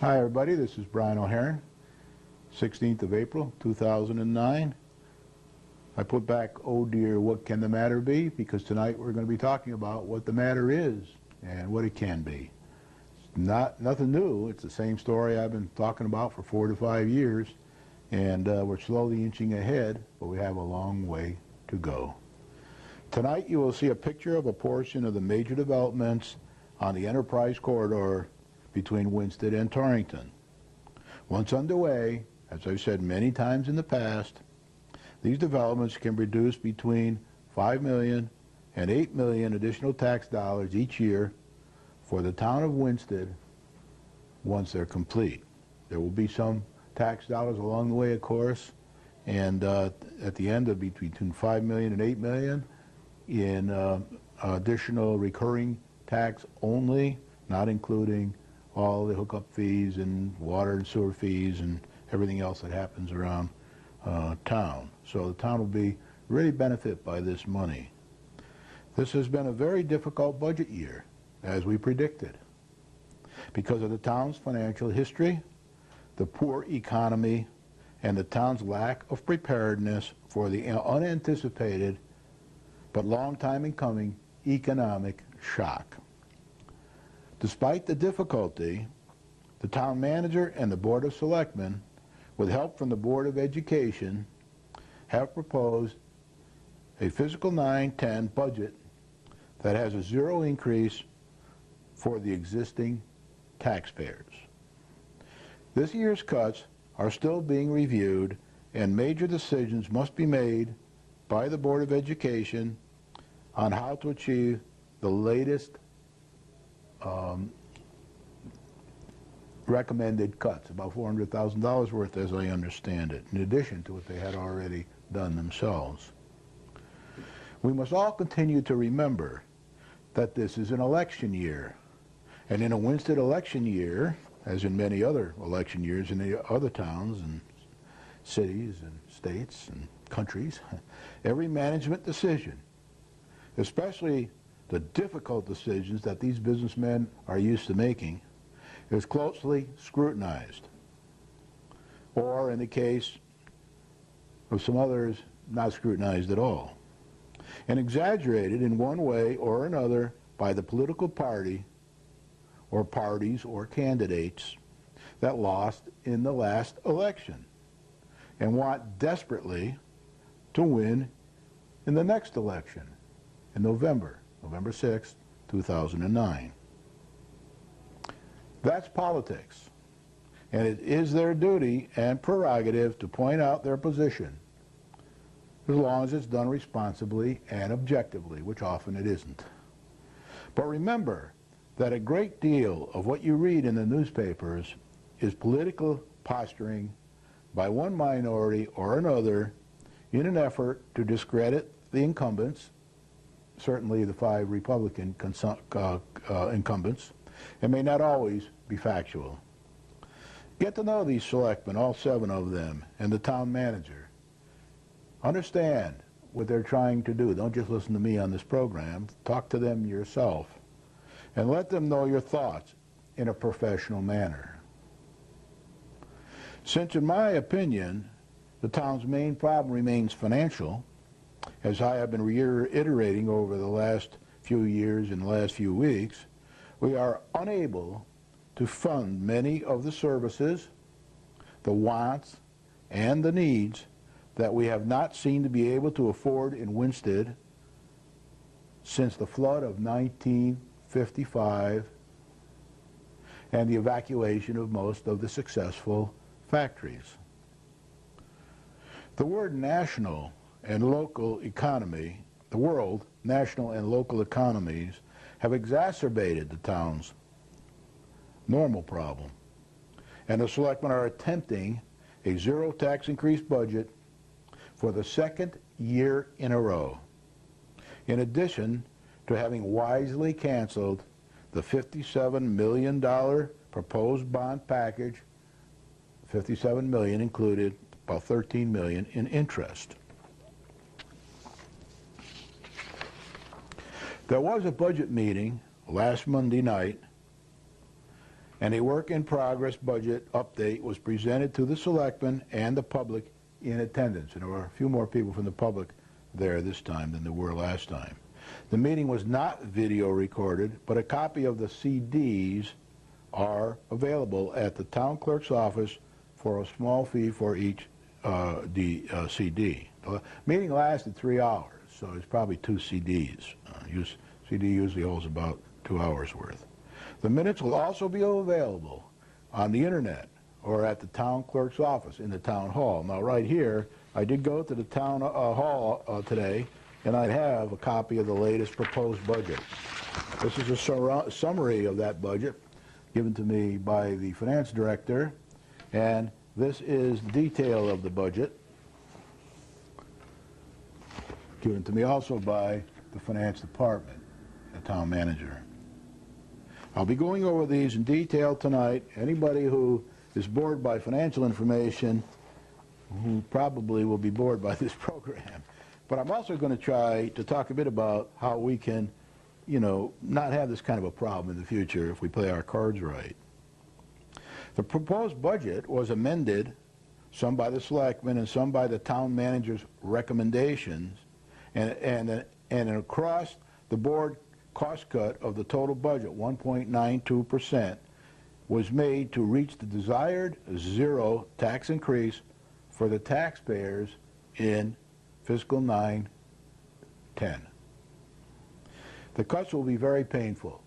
Hi everybody, this is Brian O'Haron, 16th of April 2009. I put back, oh dear, what can the matter be? Because tonight we're going to be talking about what the matter is and what it can be. It's nothing new. It's the same story I've been talking about for 4 to 5 years, and we're slowly inching ahead, but we have a long way to go. Tonight you will see a picture of a portion of the major developments on the Enterprise Corridor between Winsted and Torrington. Once underway, as I've said many times in the past, these developments can produce between $5 million and $8 million additional tax dollars each year for the town of Winsted once they're complete. There will be some tax dollars along the way, of course, and at the end of between $5 million and $8 million in additional recurring tax only, not including all the hookup fees and water and sewer fees and everything else that happens around town. So the town will be really benefit by this money. This has been a very difficult budget year, as we predicted, because of the town's financial history, the poor economy, and the town's lack of preparedness for the unanticipated but long time in coming economic shock. Despite the difficulty, the town manager and the Board of Selectmen, with help from the Board of Education, have proposed a fiscal 9-10 budget that has a zero increase for the existing taxpayers. This year's cuts are still being reviewed, and major decisions must be made by the Board of Education on how to achieve the latest recommended cuts, about $400,000 worth as I understand it, in addition to what they had already done themselves. We must all continue to remember that this is an election year, and in a Winsted election year, as in many other election years in the other towns and cities and states and countries, every management decision, especially the difficult decisions that these businessmen are used to making, is closely scrutinized, or in the case of some others, not scrutinized at all, and exaggerated in one way or another by the political party or parties or candidates that lost in the last election and want desperately to win in the next election in November 6, 2009. That's politics, and it is their duty and prerogative to point out their position, as long as it's done responsibly and objectively, which often it isn't. But remember that a great deal of what you read in the newspapers is political posturing by one minority or another in an effort to discredit the incumbents, certainly the 5 Republican incumbents, and may not always be factual. Get to know these selectmen, all 7 of them, and the town manager. Understand what they're trying to do. Don't just listen to me on this program. Talk to them yourself, and let them know your thoughts in a professional manner. Since, in my opinion, the town's main problem remains financial, as I have been reiterating over the last few years and the last few weeks, we are unable to fund many of the services, the wants, and the needs that we have not seemed to be able to afford in Winsted since the flood of 1955 and the evacuation of most of the successful factories. The word national and local economy, the world, national and local economies, have exacerbated the town's normal problem. And the selectmen are attempting a zero tax increase budget for the 2nd year in a row, in addition to having wisely canceled the $57 million proposed bond package. $57 million included about $13 million in interest. There was a budget meeting last Monday night and a work-in-progress budget update was presented to the selectmen and the public in attendance. And there were a few more people from the public there this time than there were last time. The meeting was not video recorded, but a copy of the CDs are available at the town clerk's office for a small fee for each CD. The meeting lasted 3 hours, so it's probably 2 CDs. CD usually holds about 2 hours worth. The minutes will also be available on the internet or at the town clerk's office in the town hall. Now right here, I did go to the town hall today, and I have a copy of the latest proposed budget. This is a summary of that budget given to me by the finance director, and this is the detail of the budget given to me also by the finance department, the town manager. I'll be going over these in detail tonight. Anybody who is bored by financial information, who probably will be bored by this program. But I'm also going to try to talk a bit about how we can, not have this kind of a problem in the future if we play our cards right. The proposed budget was amended, some by the selectmen and some by the town manager's recommendations, and an across the board cost cut of the total budget, 1.92%, was made to reach the desired zero tax increase for the taxpayers in fiscal 9-10. The cuts will be very painful,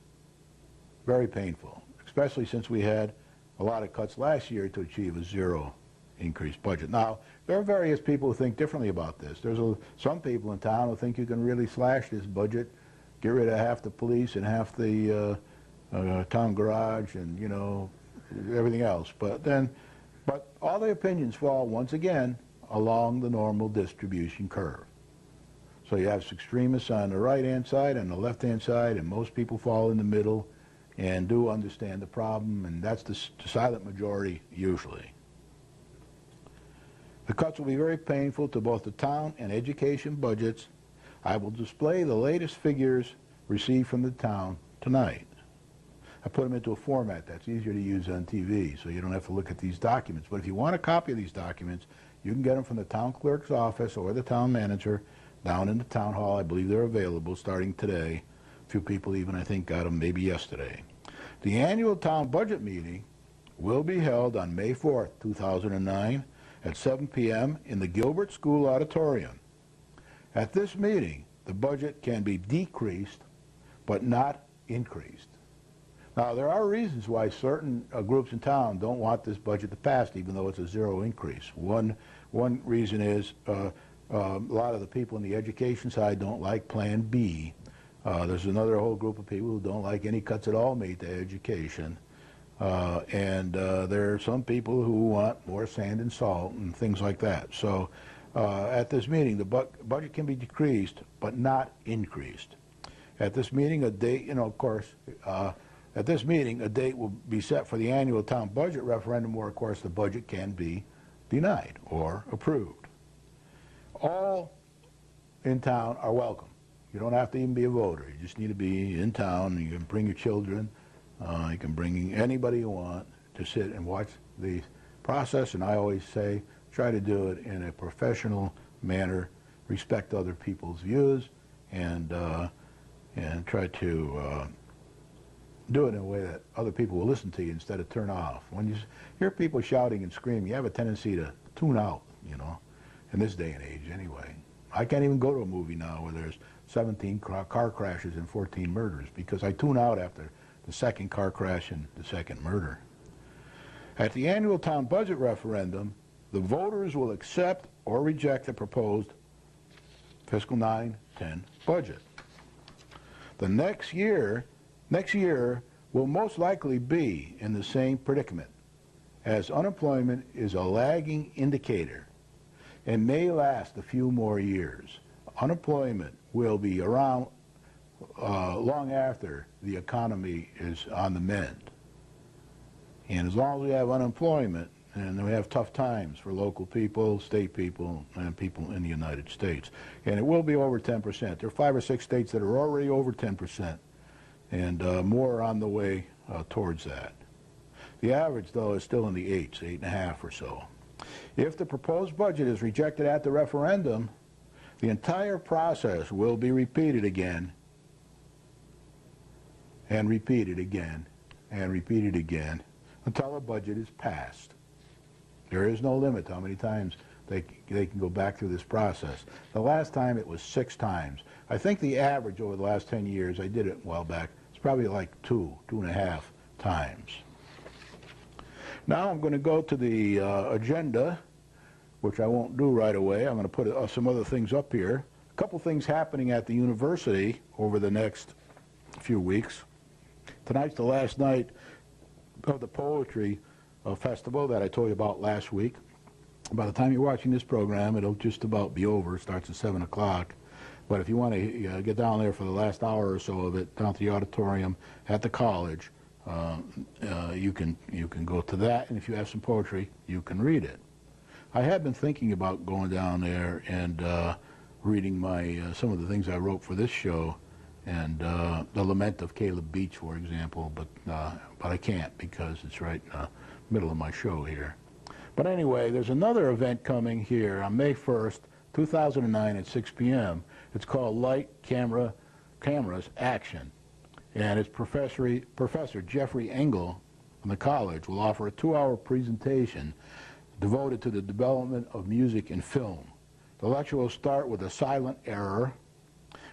especially since we had a lot of cuts last year to achieve a zero increase budget. Now, there are various people who think differently about this. There's some people in town who think you can really slash this budget, get rid of half the police and half the town garage and, everything else. But all the opinions fall, once again, along the normal distribution curve. So you have extremists on the right-hand side and the left-hand side, and most people fall in the middle and do understand the problem, and that's the silent majority usually. The cuts will be very painful to both the town and education budgets. I will display the latest figures received from the town tonight. I put them into a format that's easier to use on TV, so you don't have to look at these documents. But if you want a copy of these documents, you can get them from the town clerk's office or the town manager down in the town hall. I believe they're available starting today. A few people even, I think, got them maybe yesterday. The annual town budget meeting will be held on May 4th, 2009 at 7 p.m. in the Gilbert School Auditorium. At this meeting, the budget can be decreased but not increased. Now, there are reasons why certain groups in town don't want this budget to pass, even though it's a zero increase. One reason is a lot of the people in the education side don't like Plan B. There's another whole group of people who don't like any cuts at all made to education. And there are some people who want more sand and salt and things like that. So at this meeting, the budget can be decreased but not increased. At this meeting, a date, at this meeting, a date will be set for the annual town budget referendum where, of course, the budget can be denied or approved. All in town are welcome. You don't have to even be a voter. You just need to be in town. You can bring your children. You can bring anybody you want to sit and watch the process. And I always say, try to do it in a professional manner, respect other people's views, and try to do it in a way that other people will listen to you instead of turn off. When you hear people shouting and screaming, you have a tendency to tune out, in this day and age anyway. I can't even go to a movie now where there's 17 car crashes and 14 murders because I tune out after the second car crash and the second murder. At the annual town budget referendum, the voters will accept or reject the proposed fiscal 9-10 budget. The next year will most likely be in the same predicament, as unemployment is a lagging indicator and may last a few more years. Unemployment will be around long after the economy is on the mend. And as long as we have unemployment, and we have tough times for local people, state people, and people in the United States. And it will be over 10%. There are 5 or 6 states that are already over 10%, and more are on the way towards that. The average, though, is still in the 8s, 8.5 or so. If the proposed budget is rejected at the referendum, the entire process will be repeated again, and repeated again, and repeated again, until a budget is passed. There is no limit to how many times they can go back through this process. The last time it was 6 times. I think the average over the last 10 years, I did it a while back, it's probably like 2.5 times. Now I'm going to go to the agenda, which I won't do right away. I'm going to put some other things up here. A couple things happening at the university over the next few weeks. Tonight's the last night of the poetry festival that I told you about last week. By the time you're watching this program, it'll just about be over. It starts at 7 o'clock. But if you want to get down there for the last hour or so of it, down to the auditorium at the college, you can go to that, and if you have some poetry, you can read it. I have been thinking about going down there and reading my some of the things I wrote for this show, and The Lament of Caleb Beach, for example, but I can't because it's right in the middle of my show here. But anyway, there's another event coming here on May 1st, 2009 at 6 p.m. It's called Light Cameras Action. And it's Professor Jeffrey Engel from the college will offer a 2-hour presentation devoted to the development of music and film. The lecture will start with a silent era,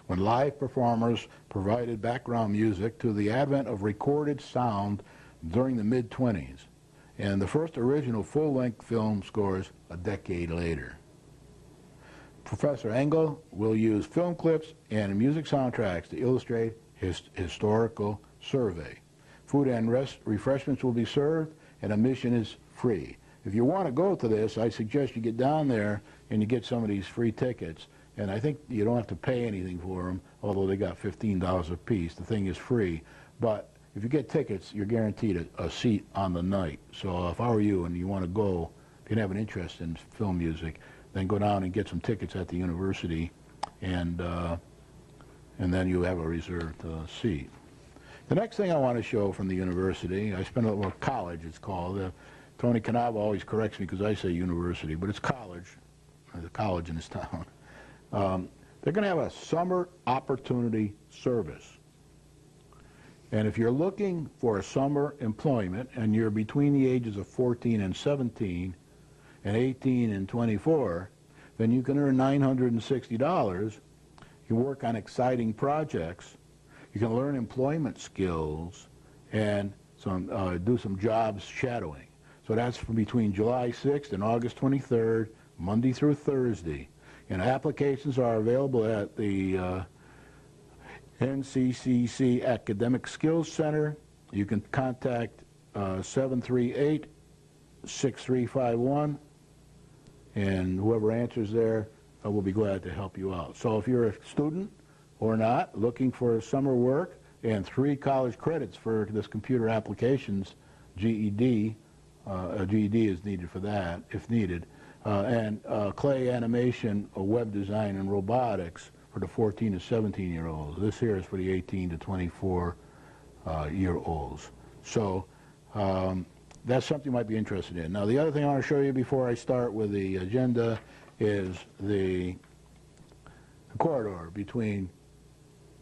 when live performers provided background music, to the advent of recorded sound during the mid-20s, and the first original full-length film scores a decade later. Professor Engel will use film clips and music soundtracks to illustrate his historical survey. Food and refreshments will be served, and admission is free. If you want to go to this, I suggest you get down there and you get some of these free tickets. And I think you don't have to pay anything for them, although they got $15 a piece. The thing is free. But if you get tickets, you're guaranteed a seat on the night. So if I were you and you want to go, if you have an interest in film music, then go down and get some tickets at the university, and then you have a reserved seat. The next thing I want to show from the university, I spent a little college, it's called. Tony Canava always corrects me because I say university, but it's college. There's a college in this town. They're going to have a summer opportunity service. And if you're looking for a summer employment and you're between the ages of 14 and 17 and 18 and 24, then you can earn $960. You can work on exciting projects. You can learn employment skills and do some jobs shadowing. So that's from between July 6th and August 23rd, Monday through Thursday. And applications are available at the NCCC Academic Skills Center. You can contact 738-6351, and whoever answers there will be glad to help you out. So if you're a student or not looking for summer work, and 3 college credits for this computer applications GED, a GED is needed for that if needed, and clay animation, web design, and robotics for the 14 to 17-year-olds. This here is for the 18 to 24-year-olds. So that's something you might be interested in. Now, the other thing I want to show you before I start with the agenda is the corridor between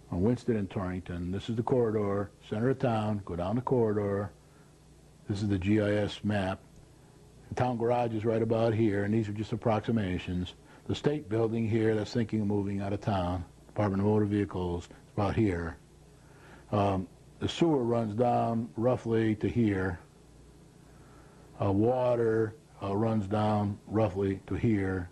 Winston and Torrington. This is the corridor, center of town. Go down the corridor. This is the GIS map. The town garage is right about here, and these are just approximations. The state building here that's thinking of moving out of town, Department of Motor Vehicles, is about here. The sewer runs down roughly to here. Water runs down roughly to here.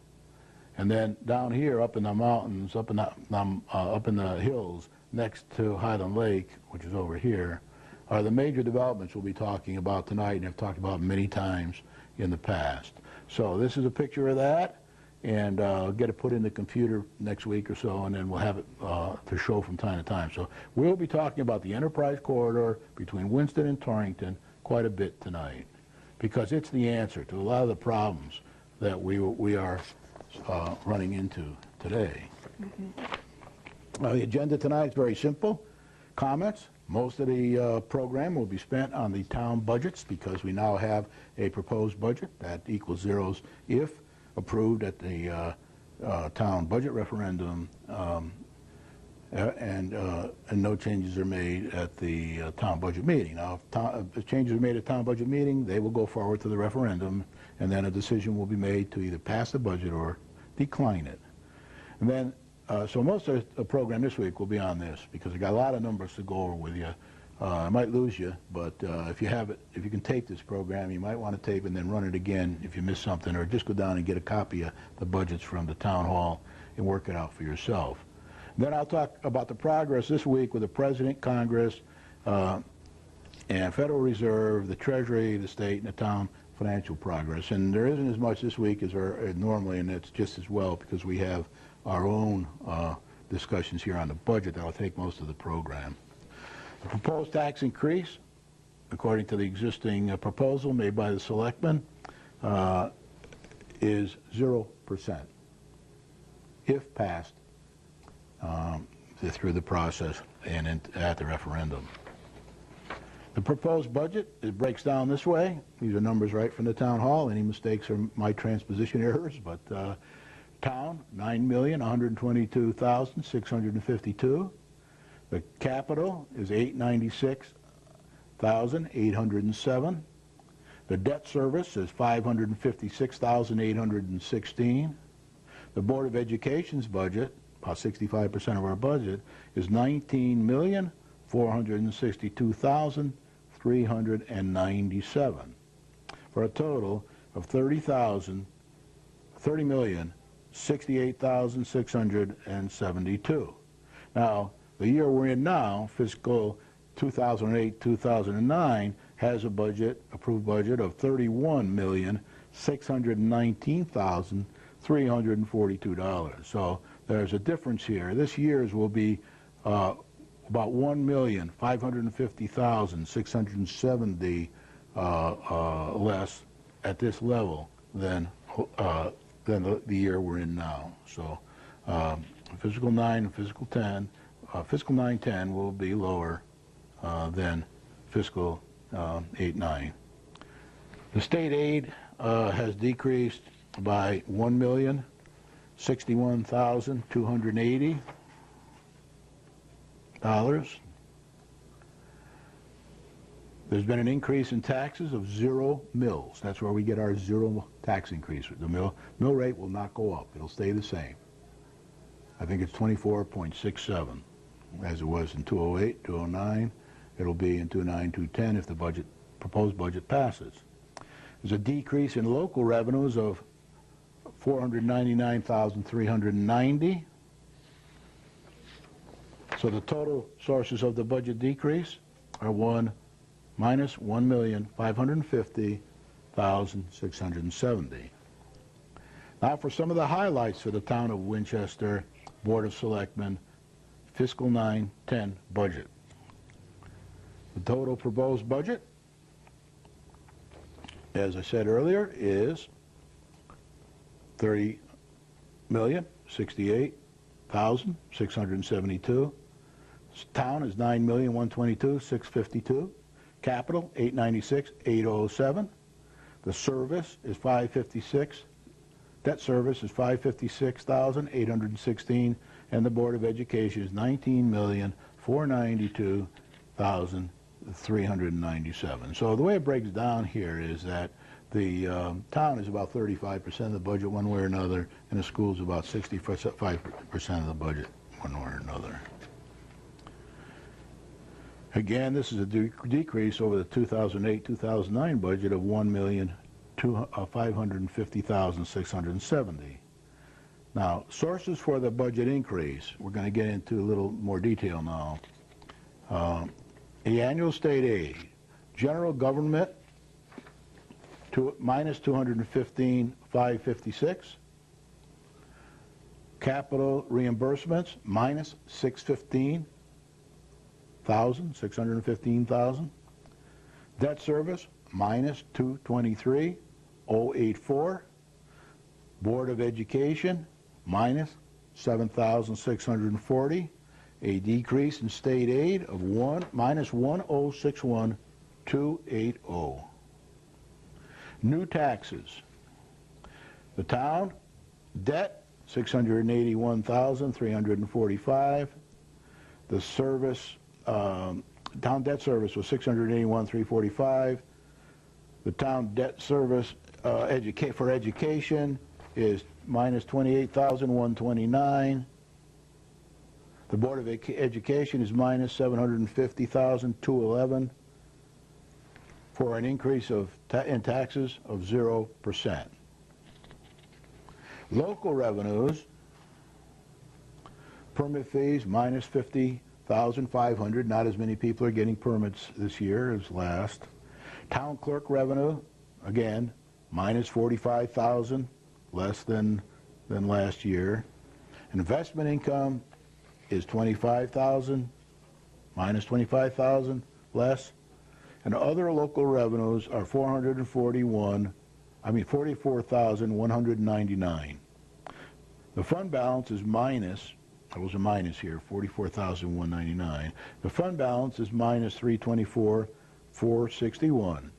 And then down here, up in the mountains, up in the hills, next to Highland Lake, which is over here, are the major developments we'll be talking about tonight and have talked about many times in the past. So this is a picture of that, and I'll get it put in the computer next week or so, and then we'll have it to show from time to time. So we'll be talking about the Enterprise Corridor between Winston and Torrington quite a bit tonight, because it's the answer to a lot of the problems that we are running into today. The agenda tonight is very simple. Comments, Most of the program will be spent on the town budgets because we now have a proposed budget that equals zeros if approved at the town budget referendum, and no changes are made at the town budget meeting. Now, if changes are made at town budget meeting, they will go forward to the referendum, and then a decision will be made to either pass the budget or decline it. And then, so most of the program this week will be on this because I got a lot of numbers to go over with you. I might lose you, but if you have it, if you can tape this program, you might want to tape and then run it again if you miss something, or just go down and get a copy of the budgets from the town hall and work it out for yourself. Then I'll talk about the progress this week with the President, Congress, and Federal Reserve, the Treasury, the state, and the town financial progress. And there isn't as much this week as normally, and it's just as well because we have our own discussions here on the budget that will take most of the program. The proposed tax increase, according to the existing proposal made by the selectmen, is 0% if passed through the process and at the referendum. The proposed budget, it breaks down this way. These are numbers right from the town hall. Any mistakes are my transposition errors, but town, $9,122,652. The capital is $896,807. The debt service is $556,816. The Board of Education's budget, about 65% of our budget, is $19,462,397, for a total of $30,068,672. Now, the year we're in now, fiscal 2008-2009, has a budget, approved budget of $31,619,342. So there's a difference here. This year's will be about $1,550,670 less at this level than the year we're in now. So fiscal 9 and fiscal 10, fiscal 9-10 will be lower than fiscal 8-9. The state aid has decreased by $1,061,280. There's been an increase in taxes of 0 mills. That's where we get our 0 tax increase. The mill rate will not go up. It'll stay the same. I think it's 24.67 as it was in 2008, 2009. It'll be in 2009, 2010 if the proposed budget passes. There's a decrease in local revenues of $499,390. So the total sources of the budget decrease are minus $1,550,670. Now for some of the highlights for the town of Winchester Board of Selectmen fiscal 9-10 budget. The total proposed budget, as I said earlier, is $30,068,672. Town is $9,122,652. Capital $896,807. The service is $556. Debt service is $556,816, and the Board of Education is $19,492,397. So the way it breaks down here is that the town is about 35% of the budget one way or another, and the school's about 65% of the budget one way or another. Again, this is a decrease over the 2008-2009 budget of $1,550,670. Now, sources for the budget increase, we're going to get into a little more detail now. The annual state aid, general government, minus $215,556. Capital reimbursements, minus $615,000. Debt service, minus $223,084. Board of Education, minus $7,640. a decrease in state aid of minus 1061280. New taxes. The town debt 681,345. The service town debt service was 681,345. The town debt service for education is minus 28,129. The Board of Education is minus 750,211 for an increase in taxes of 0%. Local revenues, permit fees minus 50,500. Not as many people are getting permits this year as last. Town clerk revenue, again, minus 45,000, less than last year. Investment income is 25,000, minus 25,000, less. And other local revenues are 44,199. The fund balance is minus, there was a minus here, 44,199. The fund balance is minus 324,461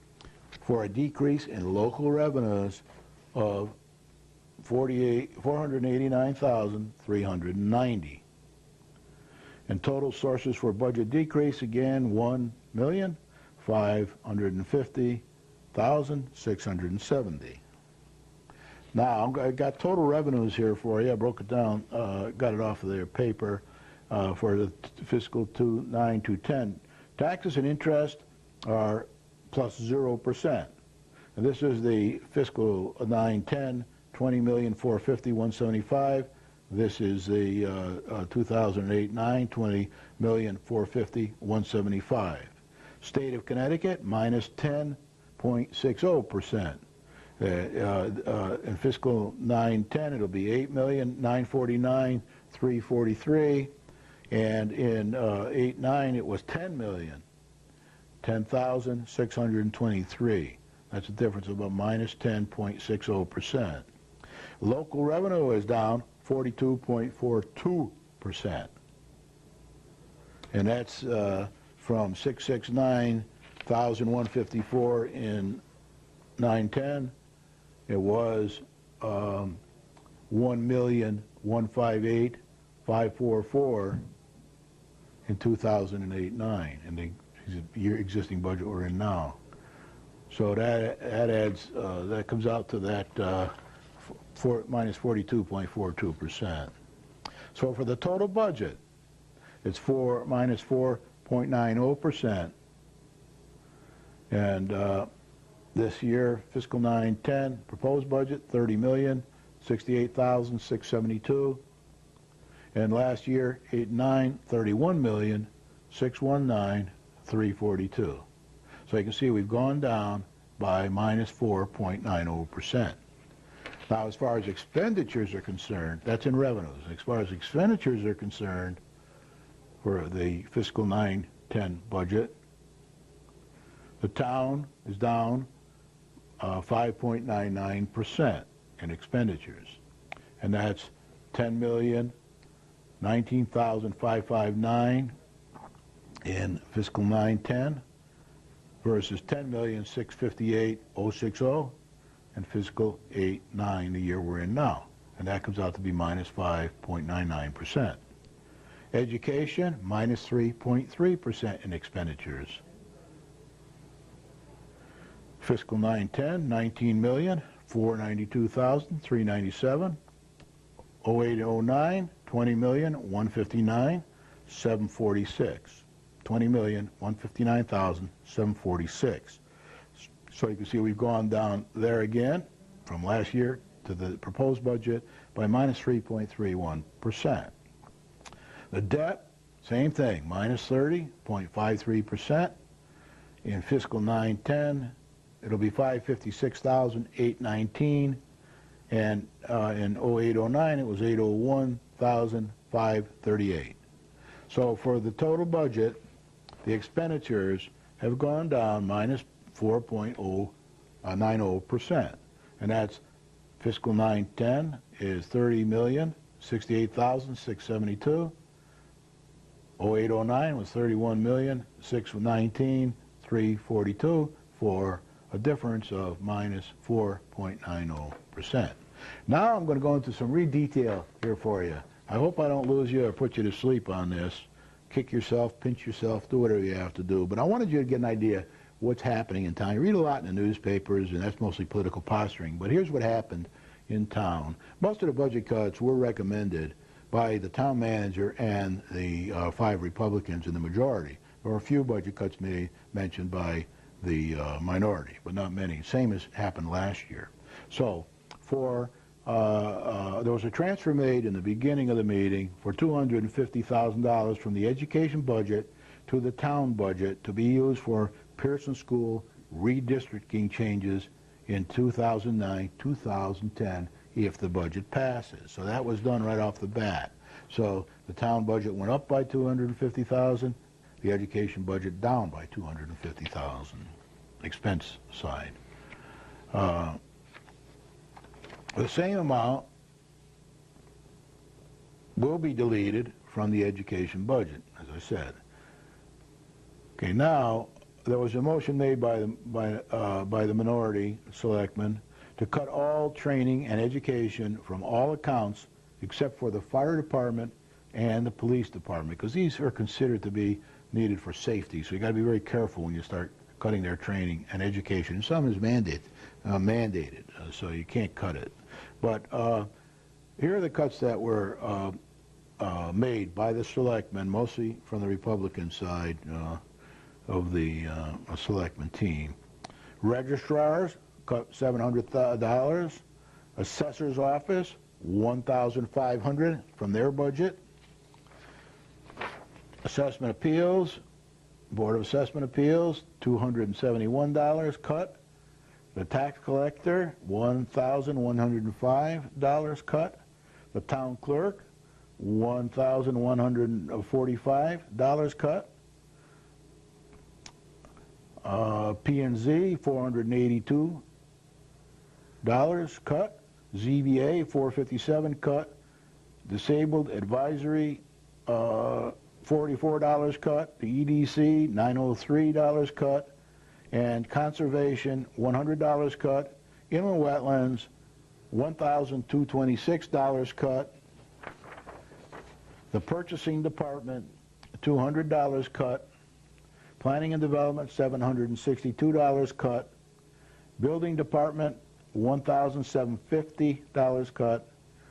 for a decrease in local revenues of 489,390. And total sources for budget decrease, again, 1,550,670. Now, I got total revenues here for you. I broke it down, got it off of their paper for the fiscal 9 to 10. Taxes and interest are plus 0%. And this is the fiscal 9-10, 20,450,175. This is the 2008-9, 20,450,175. State of Connecticut, minus 10.60%. In fiscal 9-10, it'll be 8,949,343, and in 8-9, it was 10,623. That's a difference of about minus 10.60%. Local revenue is down 42.42%, and that's from 669,154 in 9-10. It was 1,158,544 in 2008-9, and the existing budget we're in now. So that adds, that comes out to that minus 42.42%. So for the total budget, it's minus 4.90%. And this year, fiscal 9-10, proposed budget, $30,068,672. And last year, 8-9, $31,619,342. So you can see we've gone down by minus 4.90%. Now, as far as expenditures are concerned, that's in revenues. As far as expenditures are concerned, for the fiscal 9-10 budget, the town is down 5.99% in expenditures, and that's $10,019,559 in fiscal 9-10 versus $10,658,060 in fiscal 8-9, the year we're in now, and that comes out to be minus 5.99%. Education, minus 3.3% in expenditures. Fiscal 9-10, $19,492,397. 08-09, $20,159,746. $20,159,746. So you can see we've gone down there again from last year to the proposed budget by minus 3.31%. The debt, same thing, minus 30.53%. In fiscal 9-10, it'll be $556,819, and in 08-09, it was $801,538. So for the total budget, the expenditures have gone down minus 4.90%, and that's fiscal 9-10 is $30,068,672. 0809 was 31,619,342 for a difference of minus 4.90%. Now I'm going to go into some real detail here for you. I hope I don't lose you or put you to sleep on this. Kick yourself, pinch yourself, do whatever you have to do. But I wanted you to get an idea what's happening in town. You read a lot in the newspapers, and that's mostly political posturing. But here's what happened in town. Most of the budget cuts were recommended by the town manager and the 5 Republicans in the majority. There were a few budget cuts mentioned by the minority, but not many. Same as happened last year. So there was a transfer made in the beginning of the meeting for $250,000 from the education budget to the town budget to be used for Pearson School redistricting changes in 2009-2010 if the budget passes. So that was done right off the bat. So the town budget went up by $250,000, the education budget down by $250,000, expense side. The same amount will be deleted from the education budget, as I said. Okay, now there was a motion made by the minority selectmen to cut all training and education from all accounts except for the fire department and the police department, because these are considered to be needed for safety. So you got to be very careful when you start cutting their training and education. Some is mandated, so you can't cut it. But here are the cuts that were made by the selectmen, mostly from the Republican side of the selectmen team. Registrars cut $700. Assessor's office, $1,500 from their budget. Assessment appeals, Board of Assessment Appeals, $271 cut. The tax collector, $1,105 cut. The town clerk, $1,145 cut. P&Z, $482 cut. ZBA, $457 cut. Disabled advisory, $44 cut. The EDC, $903 cut. And conservation, $100 cut. Inland wetlands, $1,226 cut. The purchasing department, $200 cut. Planning and development, $762 cut. Building department, $1,750 cut.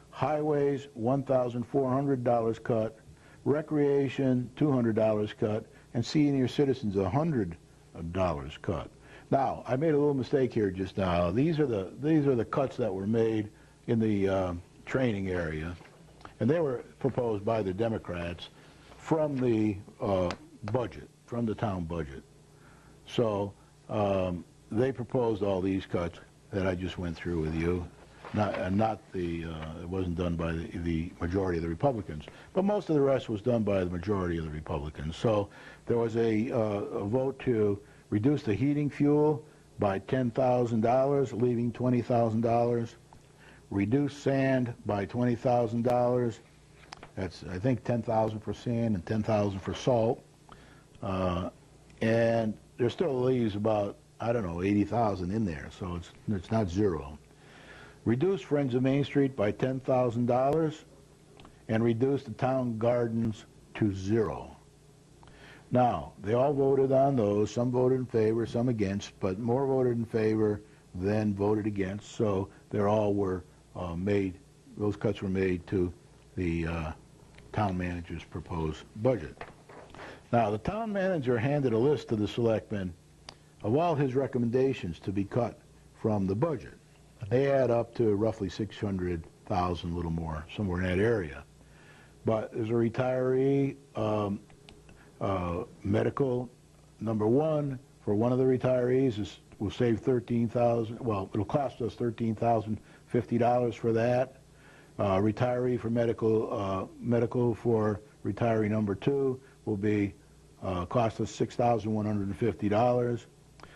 Highways, $1,400 cut. Recreation, $200 cut. And senior citizens, $100 cut. Now, I made a little mistake here just now. These are the cuts that were made in the training area, and they were proposed by the Democrats from the budget, from the town budget. So they proposed all these cuts that I just went through with you. It wasn't done by the majority of the Republicans, but most of the rest was done by the majority of the Republicans. So there was a vote to reduce the heating fuel by $10,000, leaving $20,000. Reduce sand by $20,000. That's, I think, $10,000 for sand and $10,000 for salt. And there still leaves about, I don't know, $80,000 in there, so it's not zero. Reduce Friends of Main Street by $10,000 and reduce the town gardens to zero. Now, they all voted on those. Some voted in favor, some against, but more voted in favor than voted against. So they all were made, those cuts were made to the town manager's proposed budget. Now, the town manager handed a list to the selectmen of all his recommendations to be cut from the budget. They add up to roughly $600,000, a little more, somewhere in that area. But there's a retiree, medical number one for one of the retirees will save $13,000. Well, it'll cost us $13,050 for that. Retiree for medical for retiree number two will be cost us $6,150.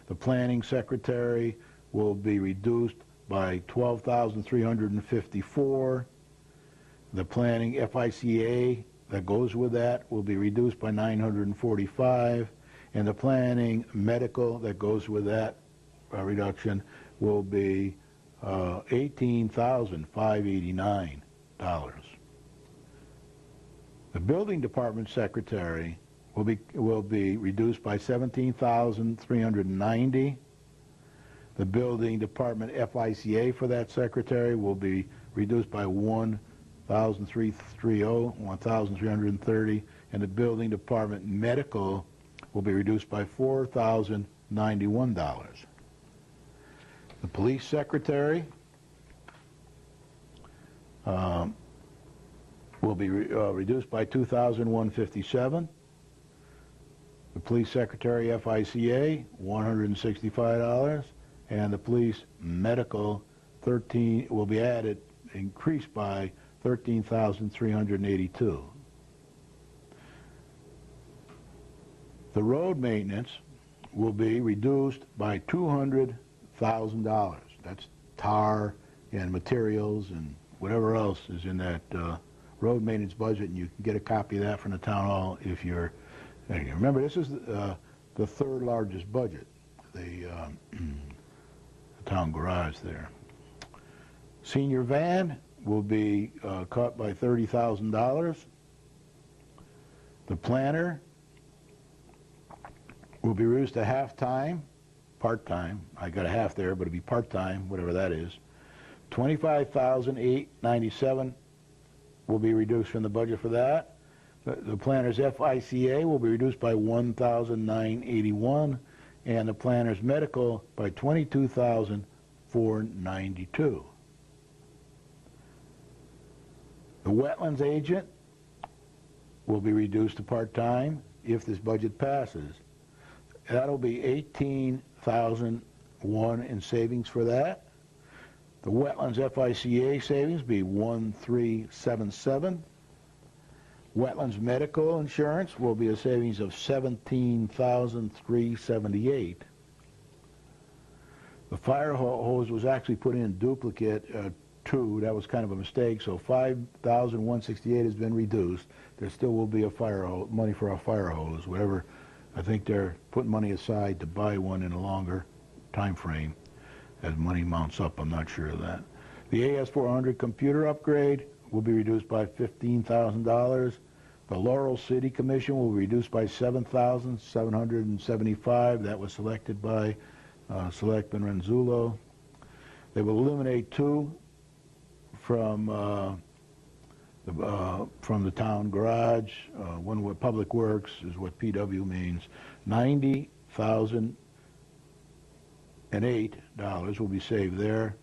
The planning secretary will be reduced by $12,354. The planning FICA that goes with that will be reduced by $945, and the planning medical that goes with that reduction will be $18,589. The building department secretary will be reduced by $17,390. The building department FICA for that secretary will be reduced by $1,330, and the building department medical will be reduced by $4,091. The police secretary will be reduced by $2,157. The police secretary FICA, $165, and the police medical will be increased by $13,382. The road maintenance will be reduced by $200,000. That's tar and materials and whatever else is in that road maintenance budget, and you can get a copy of that from the town hall if you're. Remember, this is the third largest budget, the town garage there. Senior van will be cut by $30,000. The planner will be reduced to half-time, part-time. I got a half there, but it'll be part-time, whatever that is. $25,897 will be reduced from the budget for that. The planner's FICA will be reduced by $1,981, and the planner's medical by $22,492. The wetlands agent will be reduced to part-time if this budget passes. That'll be $18,001 in savings for that. The wetlands FICA savings be $1,377. Wetlands medical insurance will be a savings of $17,378. The fire hose was actually put in duplicate 2. That was kind of a mistake, so $5,168 has been reduced. There still will be a fire hose, money for a fire hose, whatever. I think they're putting money aside to buy one in a longer time frame. As money mounts up, I'm not sure of that. The AS400 computer upgrade will be reduced by $15,000. The Laurel City Commission will be reduced by $7,775. That was selected by Selectman Renzullo. They will eliminate 2 from the town garage. One with Public Works is what PW means. $90,008 will be saved there.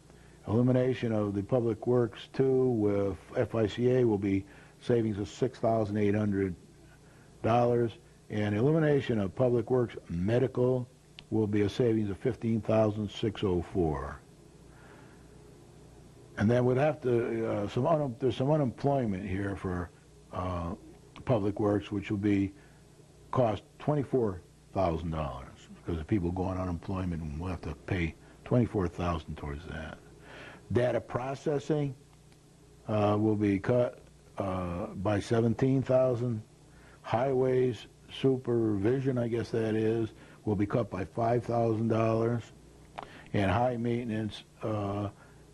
Elimination of the Public Works 2 with FICA will be savings of $6,800, and elimination of Public Works medical will be a savings of $15,604. And then we'd have to there's some unemployment here for Public Works, which will be cost $24,000 because of people going on unemployment, and we'll have to pay $24,000 towards that. Data processing will be cut by $17,000. Highways supervision, I guess that is, will be cut by $5,000. And high maintenance, the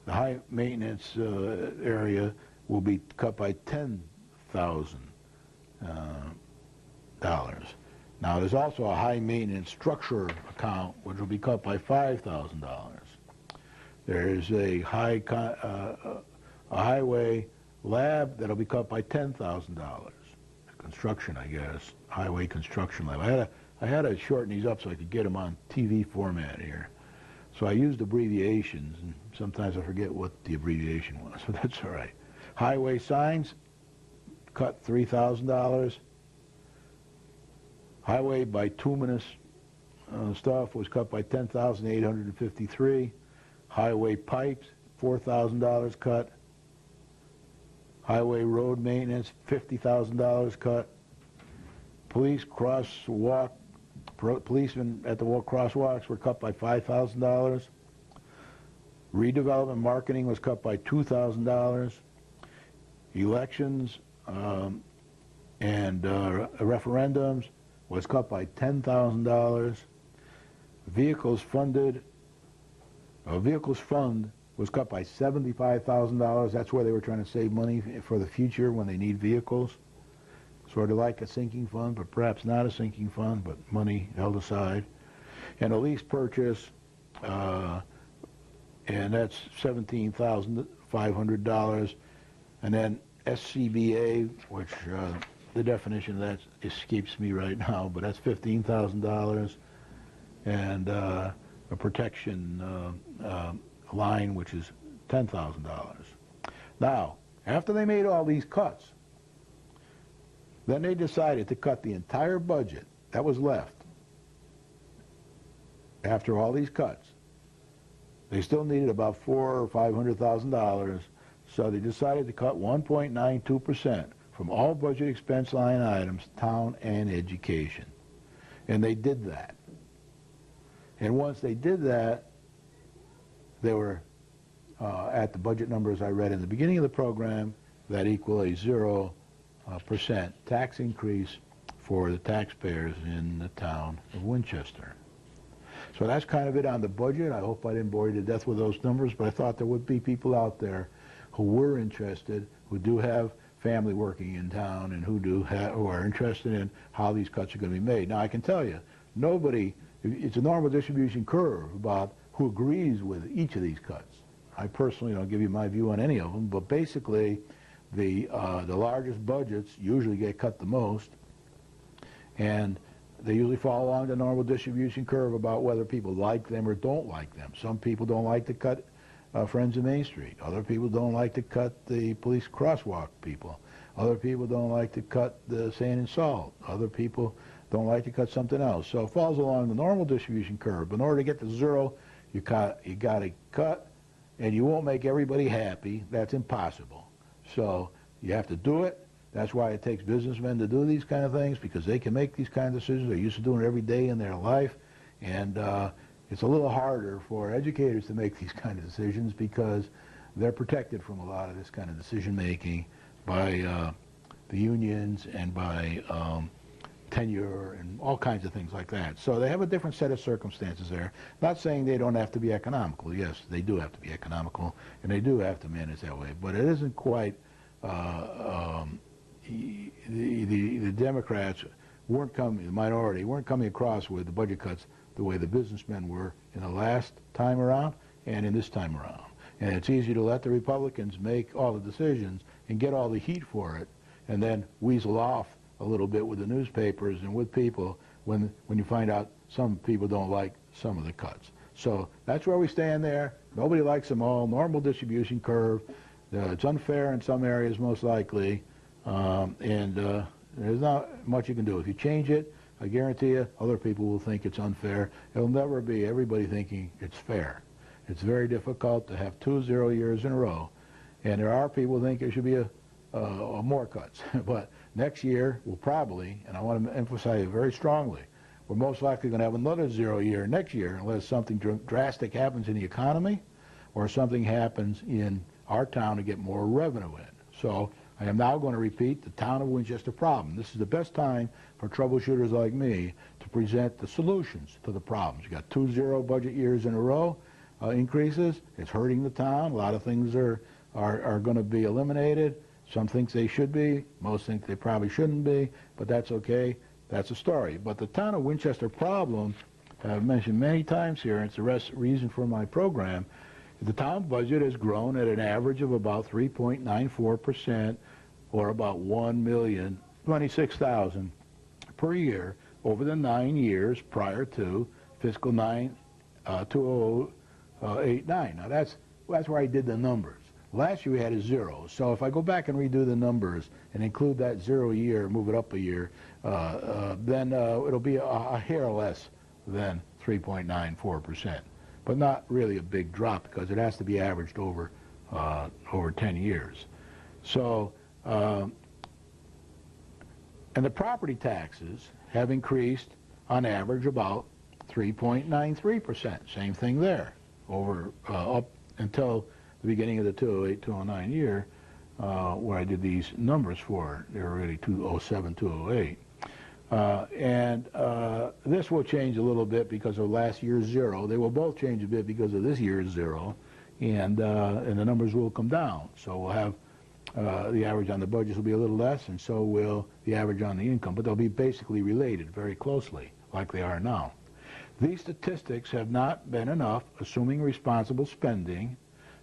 high maintenance area will be cut by $10,000. Now there's also a high maintenance structure account which will be cut by $5,000. There's a highway lab that'll be cut by $10,000. Construction, I guess, highway construction lab. I had to shorten these up so I could get them on TV format here. So I used abbreviations, and sometimes I forget what the abbreviation was, so that's all right. Highway signs, cut $3,000. Highway bituminous stuff was cut by $10,853. Highway pipes, $4,000 cut. Highway road maintenance, $50,000 cut. Police crosswalk, policemen at the crosswalks were cut by $5,000. Redevelopment marketing was cut by $2,000. Elections and referendums was cut by $10,000. Vehicles fund was cut by $75,000. That's where they were trying to save money for the future when they need vehicles. Sort of like a sinking fund, but perhaps not a sinking fund, but money held aside. And a lease purchase, and that's $17,500. And then SCBA, which the definition of that escapes me right now, but that's $15,000. And a protection line, which is $10,000. Now, after they made all these cuts, then they decided to cut the entire budget that was left after all these cuts. They still needed about $400,000 or $500,000, so they decided to cut 1.92% from all budget expense line items, town and education. And they did that. And once they did that, they were at the budget numbers I read in the beginning of the program that equal a 0% tax increase for the taxpayers in the town of Winchester. So that's kind of it on the budget. I hope I didn't bore you to death with those numbers, but I thought there would be people out there who were interested, who do have family working in town, and who are interested in how these cuts are going to be made. Now, I can tell you, nobody, it's a normal distribution curve about who agrees with each of these cuts. I personally don't give you my view on any of them, but basically the largest budgets usually get cut the most, and they usually fall along the normal distribution curve about whether people like them or don't like them. Some people don't like to cut Friends of Main Street. Other people don't like to cut the police crosswalk people. Other people don't like to cut the sand and salt. Other people don't like to cut something else. So it falls along the normal distribution curve. But in order to get to zero, you got to cut, and you won't make everybody happy. That's impossible. So you have to do it. That's why it takes businessmen to do these kind of things, because they can make these kind of decisions. They're used to doing it every day in their life. And it's a little harder for educators to make these kind of decisions because they're protected from a lot of this kind of decision making by the unions and by tenure and all kinds of things like that. So they have a different set of circumstances there. Not saying they don't have to be economical. Yes, they do have to be economical, and they do have to manage that way. But it isn't quite, the Democrats weren't coming, the minority, weren't coming across with the budget cuts the way the businessmen were in the last time around and in this time around. And it's easy to let the Republicans make all the decisions and get all the heat for it, and then weasel off a little bit with the newspapers and with people when you find out some people don't like some of the cuts. So that's where we stand there. Nobody likes them all. Normal distribution curve. It's unfair in some areas, most likely, and there's not much you can do. If you change it, I guarantee you, other people will think it's unfair. It'll never be everybody thinking it's fair. It's very difficult to have 2 0 years in a row, and there are people who think there should be more cuts. But next year, we'll probably, and I want to emphasize it very strongly, we're most likely going to have another 0 year next year unless something drastic happens in the economy or something happens in our town to get more revenue in. So I am now going to repeat the town of Winchester problem. This is the best time for troubleshooters like me to present the solutions to the problems. You got 2 0 budget years in a row increases. It's hurting the town. A lot of things are going to be eliminated. Some think they should be. Most think they probably shouldn't be. But that's okay. That's a story. But the town of Winchester problem, I've mentioned many times here, and it's the reason for my program. The town budget has grown at an average of about 3.94%, or about $1,026,000 per year over the 9 years prior to fiscal 2008-9. Now that's where I did the numbers. Last year we had a 0. So if I go back and redo the numbers and include that 0 year, move it up a year, then it'll be a hair less than 3.94%. But not really a big drop because it has to be averaged over 10 years. So, and the property taxes have increased on average about 3.93%. Same thing there, over up until the beginning of the 2008-2009 year. where I did these numbers for. They were really 207, 208. This will change a little bit because of last year's zero. They will both change a bit because of this year's zero, and the numbers will come down. So we'll have the average on the budgets will be a little less, and so will the average on the income, but they'll be basically related very closely, like they are now. These statistics have not been enough, assuming responsible spending,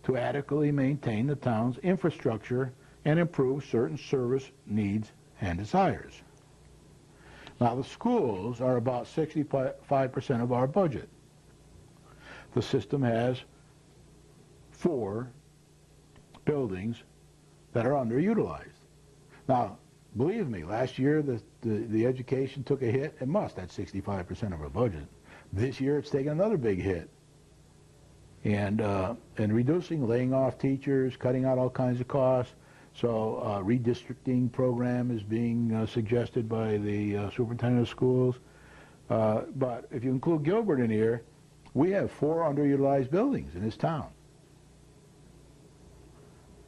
to adequately maintain the town's infrastructure and improve certain service needs and desires. Now, the schools are about 65% of our budget. The system has 4 buildings that are underutilized. Now, believe me, last year the education took a hit. It must at 65% of our budget. This year it's taken another big hit. And reducing, laying off teachers, cutting out all kinds of costs. So redistricting program is being suggested by the superintendent of schools. But if you include Gilbert in here, we have 4 underutilized buildings in this town.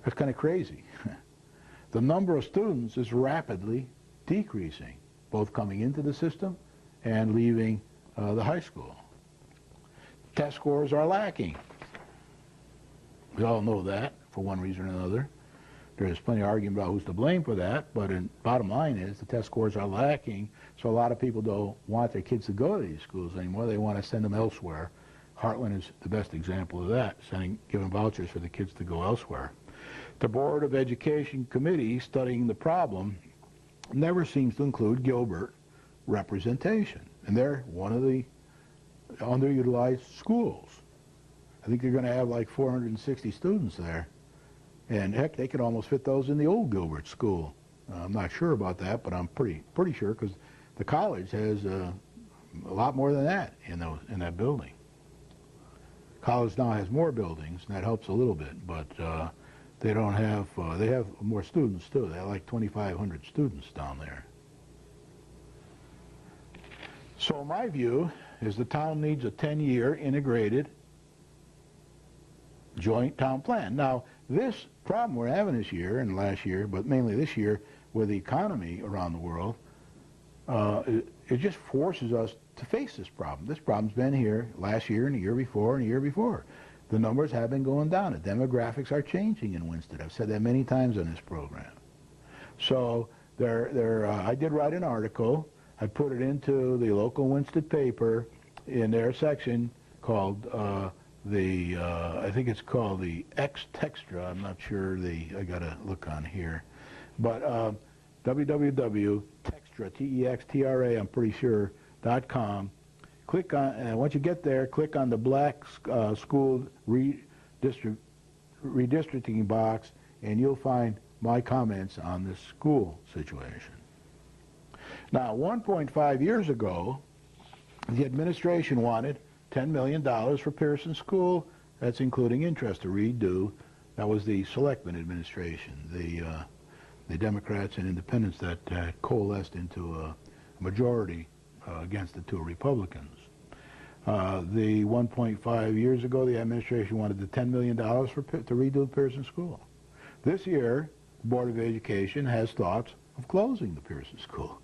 That's kind of crazy. The number of students is rapidly decreasing, both coming into the system and leaving the high school. Test scores are lacking. We all know that for one reason or another. There's plenty of argument about who's to blame for that, but the bottom line is the test scores are lacking, so a lot of people don't want their kids to go to these schools anymore. They want to send them elsewhere. Heartland is the best example of that, giving vouchers for the kids to go elsewhere. The Board of Education Committee studying the problem never seems to include Gilbert representation, and they're one of the underutilized schools. I think they're going to have like 460 students there. And heck, they could almost fit those in the old Gilbert school. I'm not sure about that, but I'm pretty sure because the college has a lot more than that in that building. College now has more buildings, and that helps a little bit, but they don't have, they have more students too. They have like 2,500 students down there. So my view is the town needs a 10-year integrated joint town plan. Now, this problem we're having this year and last year, but mainly this year with the economy around the world, it just forces us to face this problem. This problem's been here last year and the year before and the year before. The numbers have been going down. The demographics are changing in Winston. I've said that many times on this program. So I did write an article. I put it into the local Winston paper in their section called I think it's called the X-Textra. I'm not sure I got to look on here. But www.textra, T-E-X-T-R-A, I'm pretty sure, .com. Click on, and once you get there, click on the black school redistricting box, and you'll find my comments on this school situation. Now, 1.5 years ago, the administration wanted $10 million for Pearson School. That's including interest to redo. That was the Selectman administration, the Democrats and Independents that coalesced into a majority against the 2 Republicans. The 1.5 years ago, the administration wanted the $10 million to redo Pearson School. This year, the Board of Education has thoughts of closing the Pearson School.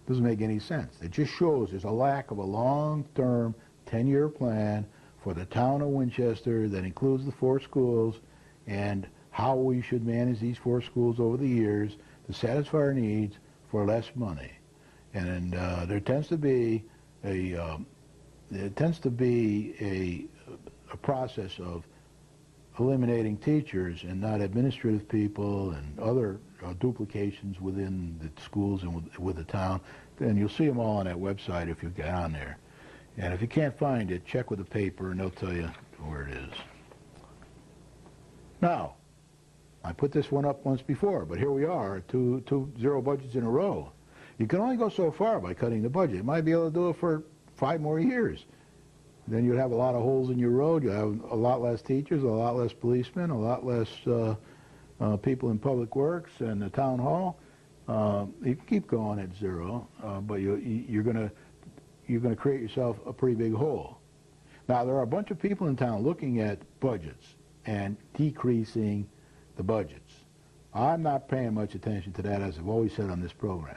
Doesn't make any sense. It just shows there's a lack of a long-term 10-year plan for the town of Winchester that includes the 4 schools and how we should manage these 4 schools over the years to satisfy our needs for less money. And there tends to be a process of eliminating teachers and not administrative people and other duplications within the schools and with the town. And you'll see them all on that website if you get on there. And if you can't find it, check with the paper and they'll tell you where it is. Now, I put this one up once before, but here we are, two zero budgets in a row. You can only go so far by cutting the budget. You might be able to do it for 5 more years. Then you'd have a lot of holes in your road. You'll have a lot less teachers, a lot less policemen, a lot less people in public works and the town hall. You can keep going at 0, but you're going to create yourself a pretty big hole. Now, there are a bunch of people in town looking at budgets and decreasing the budgets. I'm not paying much attention to that, as I've always said on this program.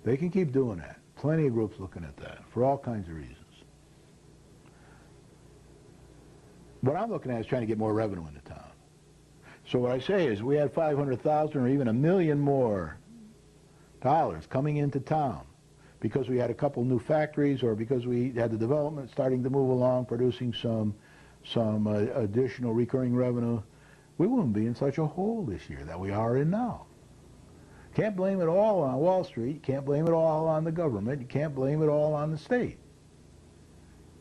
They can keep doing that. Plenty of groups looking at that for all kinds of reasons. What I'm looking at is trying to get more revenue into town. So what I say is we had 500,000 or even $1 million more dollars coming into town because we had a couple new factories or because we had the development starting to move along, producing some additional recurring revenue, we wouldn't be in such a hole this year that we are in now. Can't blame it all on Wall Street. Can't blame it all on the government. You can't blame it all on the state.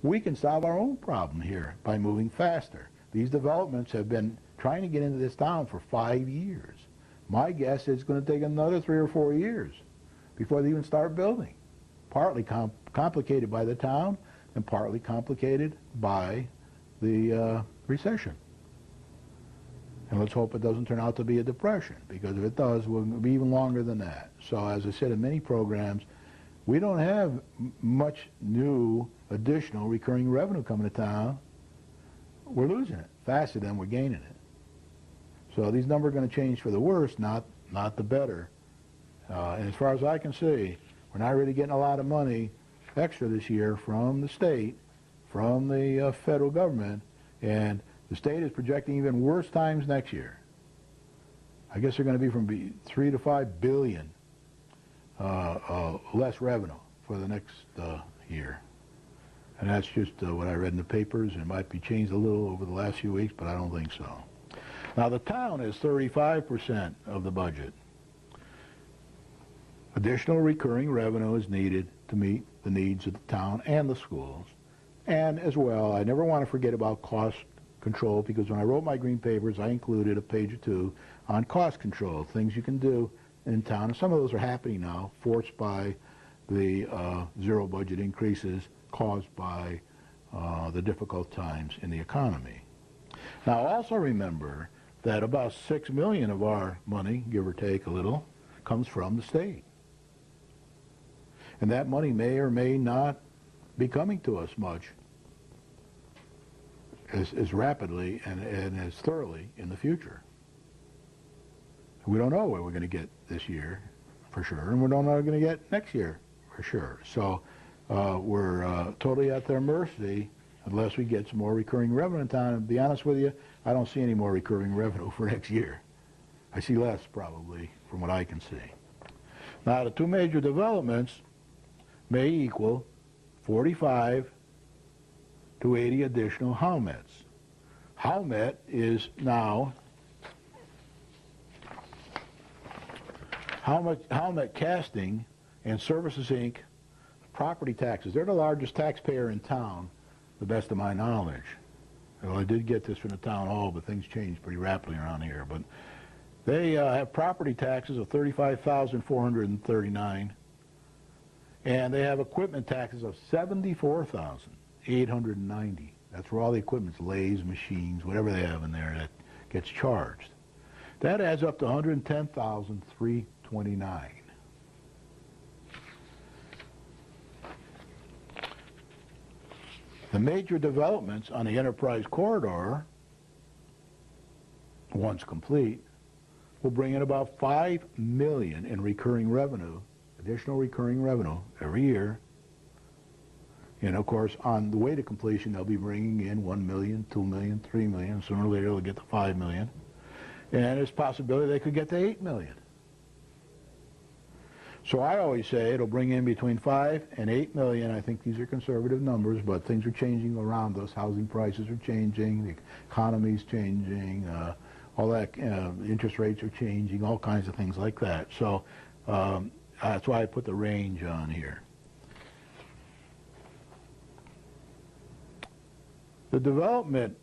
We can solve our own problem here by moving faster. These developments have been trying to get into this town for 5 years. My guess is it's going to take another 3 or 4 years before they even start building. Partly complicated by the town and partly complicated by the recession. And let's hope it doesn't turn out to be a depression, because if it does, we'll be even longer than that. So as I said in many programs, we don't have much new additional recurring revenue coming to town. We're losing it faster than we're gaining it. So these numbers are going to change for the worse, not the better. And as far as I can see, we're not really getting a lot of money extra this year from the state, from the federal government, and the state is projecting even worse times next year. I guess they're going to be from 3 to 5 billion less revenue for the next year. And that's just what I read in the papers. It might be changed a little over the last few weeks, but I don't think so. Now, the town is 35% of the budget. Additional recurring revenue is needed to meet the needs of the town and the schools. And as well, I never want to forget about cost control, because when I wrote my green papers, I included a page or two on cost control, things you can do in town. And some of those are happening now, forced by the zero budget increases caused by the difficult times in the economy. Now, also remember that about $6 million of our money, give or take a little, comes from the state. And that money may or may not be coming to us much as rapidly and as thoroughly in the future. We don't know what we're going to get this year for sure, and we don't know what we're going to get next year for sure. So we're totally at their mercy unless we get some more recurring revenue in town. And to be honest with you, I don't see any more recurring revenue for next year. I see less, probably, from what I can see. Now, the two major developments may equal 45 to 80 additional Howmets. Howmet is now Howmet Casting and Services, Inc. property taxes. They're the largest taxpayer in town, the best of my knowledge. Well, I did get this from the town hall, but things change pretty rapidly around here. But they have property taxes of $35,439, and they have equipment taxes of $74,890. That's where all the equipment's lathes, machines, whatever they have in there that gets charged. That adds up to $110,329. The major developments on the Enterprise Corridor, once complete, will bring in about $5 million in recurring revenue, additional recurring revenue every year. And of course, on the way to completion, they'll be bringing in $1 million, $2 million, $3 million. Sooner or later, they'll get to $5 million. And there's a possibility they could get to $8 million. So I always say it'll bring in between 5 and 8 million. I think these are conservative numbers, but things are changing around us. Housing prices are changing, the economy's changing, all that, interest rates are changing, all kinds of things like that. So that's why I put the range on here. The development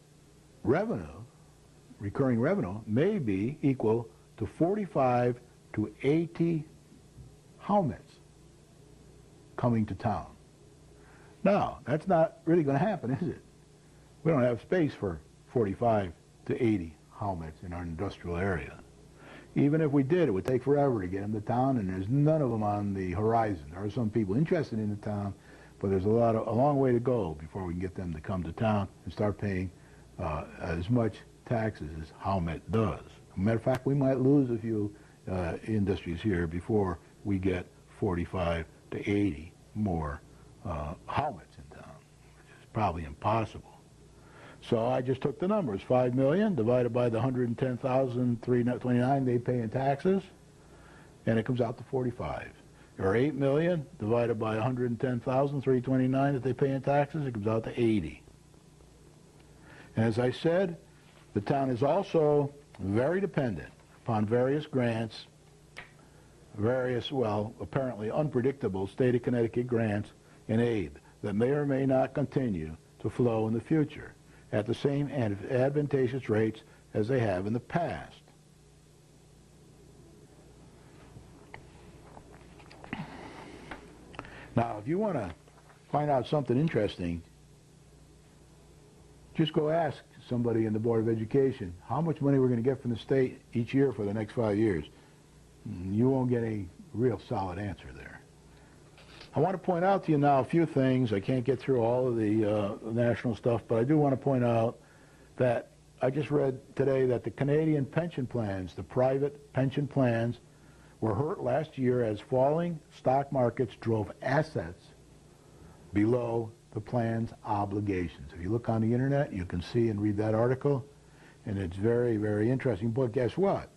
revenue, recurring revenue, may be equal to 45 to 80 Howmets coming to town. Now, that's not really going to happen, is it? We don't have space for 45 to 80 Howmets in our industrial area. Even if we did, it would take forever to get them to town, and there's none of them on the horizon. There are some people interested in the town, but there's a long way to go before we can get them to come to town and start paying as much taxes as Howmet does. Matter of fact, we might lose a few industries here before we get 45 to 80 more helmets in town, which is probably impossible. So I just took the numbers, 5 million divided by the 110,329 they pay in taxes, and it comes out to 45. Or 8 million divided by 110,329 that they pay in taxes, it comes out to 80. And as I said, the town is also very dependent upon various grants, various, well, apparently unpredictable state of Connecticut grants and aid that may or may not continue to flow in the future at the same advantageous rates as they have in the past. Now, if you want to find out something interesting, just go ask somebody in the Board of Education how much money we're going to get from the state each year for the next 5 years. You won't get a real solid answer there. I want to point out to you now a few things. I can't get through all of the national stuff, but I do want to point out that I just read today that the Canadian pension plans, the private pension plans, were hurt last year as falling stock markets drove assets below the plan's obligations. If you look on the internet, you can see and read that article, and it's very, very interesting. But guess what?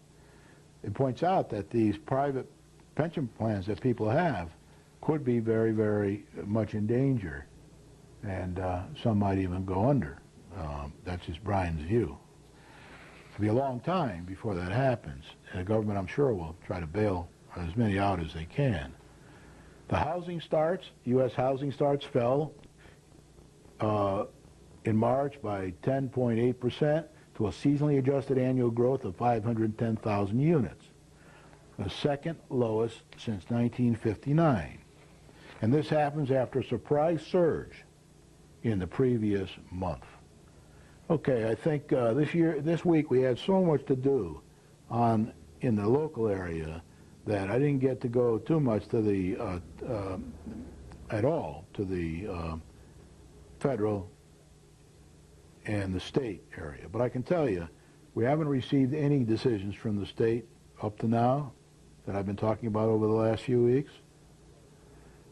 It points out that these private pension plans that people have could be very, very much in danger, and some might even go under. That's just Brian's view. It'll be a long time before that happens, and the government, I'm sure, will try to bail as many out as they can. The housing starts, U.S. housing starts fell in March by 10.8% to a seasonally adjusted annual growth of 510,000 units, the second lowest since 1959. And this happens after a surprise surge in the previous month. Okay, I think this week we had so much to do in the local area that I didn't get to go too much to the at all to the federal and the state area. But I can tell you, we haven't received any decisions from the state up to now that I've been talking about over the last few weeks,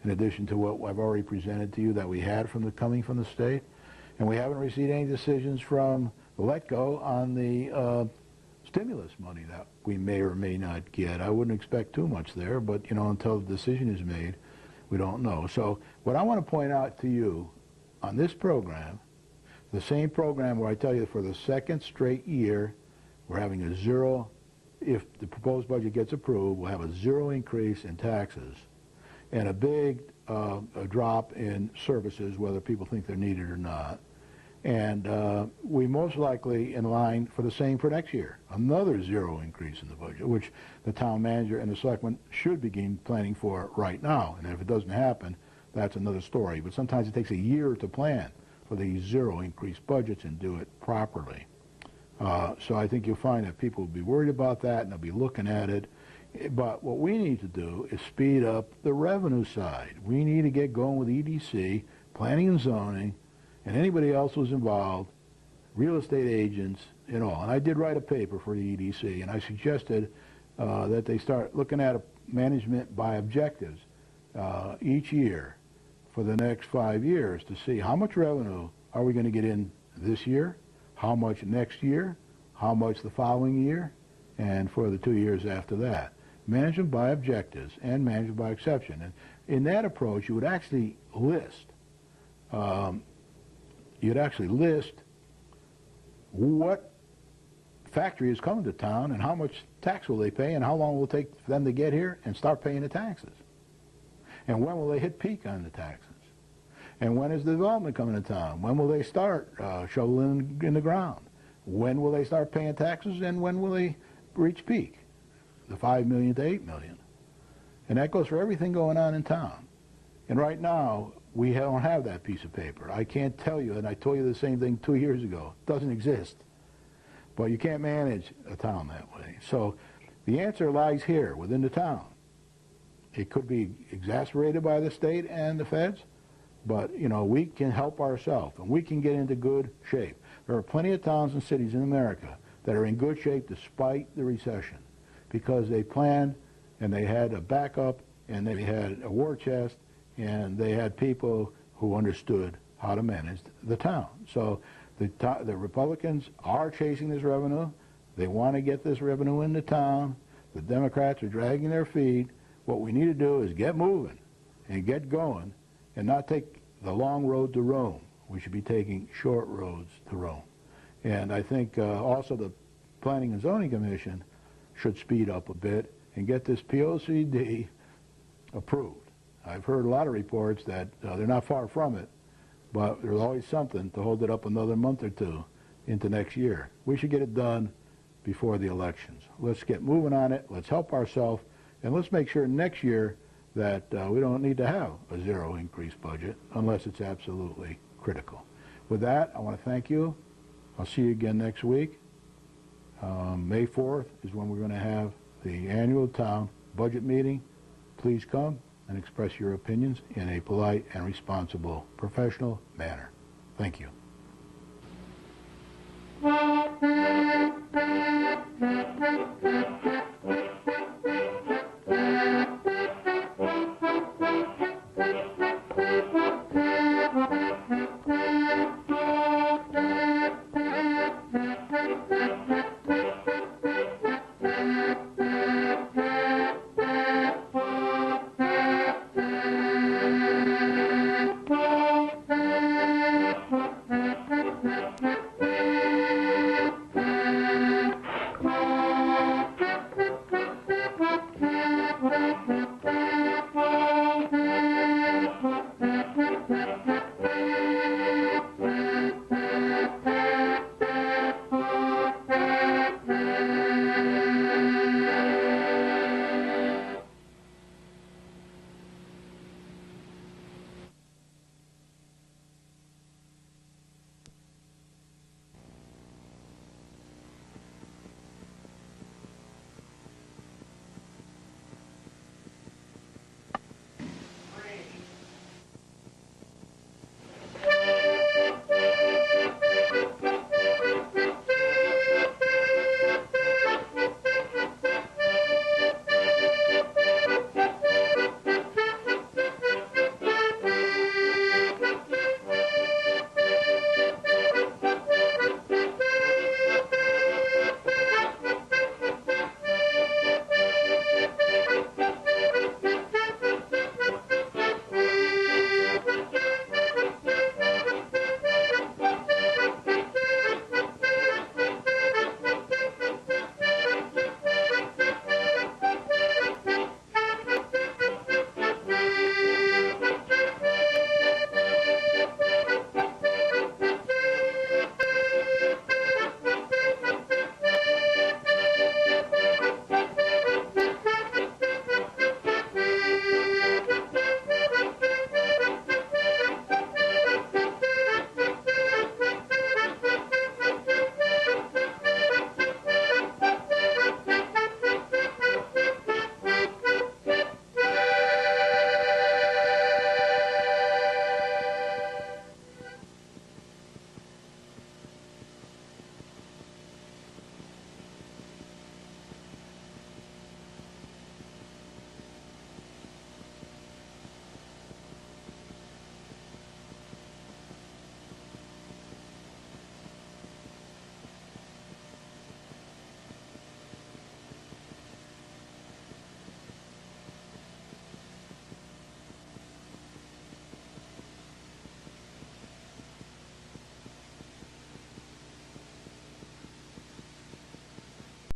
in addition to what I've already presented to you that we had coming from the state. And we haven't received any decisions from the Letco on the stimulus money that we may or may not get. I wouldn't expect too much there, but until the decision is made, we don't know. So what I want to point out to you on this program, the same program where I tell you for the second straight year, we're having a zero, if the proposed budget gets approved, we'll have a zero increase in taxes and a big a drop in services, whether people think they're needed or not. And we most likely in line for the same for next year, another zero increase in the budget, which the town manager and the selectmen should begin planning for right now. And if it doesn't happen, that's another story. But sometimes it takes a year to plan for these zero increase budgets and do it properly. So I think you'll find that people will be worried about that and they'll be looking at it. But what we need to do is speed up the revenue side. We need to get going with EDC, planning and zoning, and anybody else who's involved, real estate agents and all. And I did write a paper for the EDC, and I suggested that they start looking at management by objectives each year for the next 5 years to see how much revenue are we going to get in this year, how much next year, how much the following year, and for the 2 years after that. Manage them by objectives and manage them by exception. And in that approach, you would actually list what factory is coming to town and how much tax will they pay and how long will it take for them to get here and start paying the taxes. And when will they hit peak on the taxes? And when is the development coming to town? When will they start shoveling in the ground? When will they start paying taxes and when will they reach peak? The 5 million to 8 million. And that goes for everything going on in town. And right now, we don't have that piece of paper. I can't tell you, and I told you the same thing 2 years ago. It doesn't exist. But you can't manage a town that way. So the answer lies here, within the town. It could be exacerbated by the state and the feds, but, we can help ourselves, and we can get into good shape. There are plenty of towns and cities in America that are in good shape despite the recession, because they planned and they had a backup and they had a war chest and they had people who understood how to manage the town. So the Republicans are chasing this revenue. They want to get this revenue into town. The Democrats are dragging their feet. What we need to do is get moving and get going and not take the long road to Rome. We should be taking short roads to Rome. And I think also the Planning and Zoning Commission should speed up a bit and get this POCD approved. I've heard a lot of reports that they're not far from it, but there's always something to hold it up another month or two into next year. We should get it done before the elections. Let's get moving on it. Let's help ourselves, and let's make sure next year that we don't need to have a zero increase budget unless it's absolutely critical. With that, I want to thank you. I'll see you again next week. May 4th is when we're going to have the annual town budget meeting. Please come and express your opinions in a polite and responsible, professional manner. Thank you.